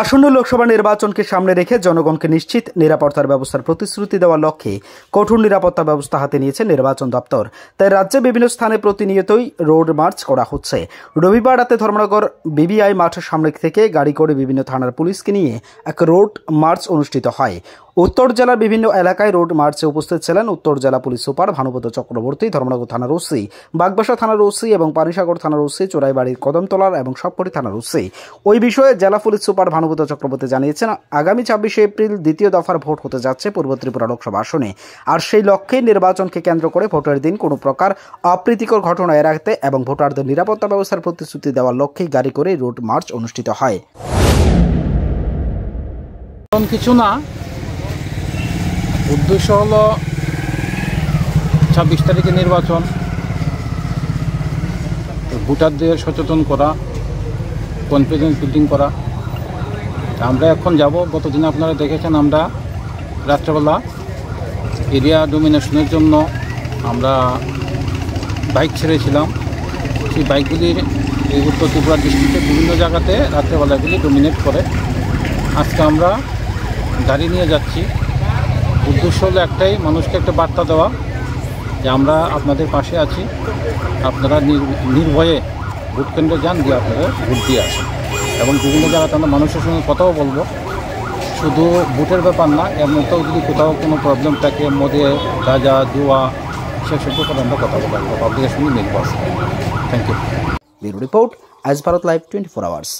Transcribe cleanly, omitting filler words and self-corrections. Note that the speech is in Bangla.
আসন্ন লোকসভা নির্বাচনকে সামনে রেখে জনগণকে নিশ্চিত নিরাপত্তার ব্যবস্থার প্রতিশ্রুতি দেওয়ার লক্ষ্যে কঠোর নিরাপত্তা ব্যবস্থা হাতে নিয়েছে নির্বাচন দপ্তর। তাই রাজ্যে বিভিন্ন স্থানে প্রতিনিয়তই রোড মার্চ করা হচ্ছে। রবিবার রাতে ধর্মনগর বিবিআই মাঠের সামনে থেকে গাড়ি করে বিভিন্ন থানার পুলিশকে নিয়ে এক রোড মার্চ অনুষ্ঠিত হয়। উত্তর জেলার বিভিন্ন এলাকায় রোড মার্চে উপস্থিত ছিলেন উত্তর জেলা পুলিশ সুপার ভানুপত চক্রবর্তী, ধর্মনগর থানার ওসি, বাগবাসা থানার ওসি এবং পানিসাগর থানার ওসি, চোরাইবাড়ির কদমতলার এবং সবকটি থানার ওসি। ওই বিষয়ে জেলা পুলিশ সুপার ভানুপত চক্রবর্তী জানিয়েছেন, আগামী 26 এপ্রিল দ্বিতীয় দফার ভোট হতে যাচ্ছে পূর্ব ত্রিপুরা লোকসভা আসনে। আর সেই লক্ষ্যে নির্বাচনকে কেন্দ্র করে ভোটের দিন কোনো প্রকার অপ্রীতিকর ঘটনা এড়াতে এবং ভোটারদের নিরাপত্তা ব্যবস্থার প্রতিশ্রুতি দেওয়ার লক্ষ্যেই গাড়ি করে রোড মার্চ অনুষ্ঠিত হয়। কিছু না, উদ্দেশ্য হলো 26 তারিখে নির্বাচন, ভোটারদের সচেতন করা, কনফিডেন্স বিল্ডিং করা। আমরা এখন যাব, গতদিন আপনারা দেখেছেন আমরা রাত্রেবেলা এরিয়া ডোমিনেশনের জন্য আমরা বাইক ছেড়েছিলাম। সেই বাইকগুলির এই উত্তর ত্রিপুরা ডিস্ট্রিক্টের বিভিন্ন জায়গাতে রাত্রেবেলাগুলি ডোমিনেট করে। আজকে আমরা গাড়ি নিয়ে যাচ্ছি। উদ্দেশ্য হলো একটাই, মানুষকে একটা বার্তা দেওয়া যে আমরা আপনাদের পাশে আছি, আপনারা নির্ভয়ে ভোট কেন্দ্রে যান, দিয়ে আপনারা ভোট দিয়ে আসেন। এবং বিভিন্ন জায়গাতে আমরা মানুষের সঙ্গে কথাও বলবো, শুধু ভোটের ব্যাপার না, এর মধ্যেও যদি কোথাও কোনো প্রবলেম থাকে, মদে গাঁজা জুয়া সেসব ব্যাপারে আমরা কথা বলবো, পাবলিকের সঙ্গে মিলবো। Thank you. Bureau report, Aaj Bharat live 24 hours.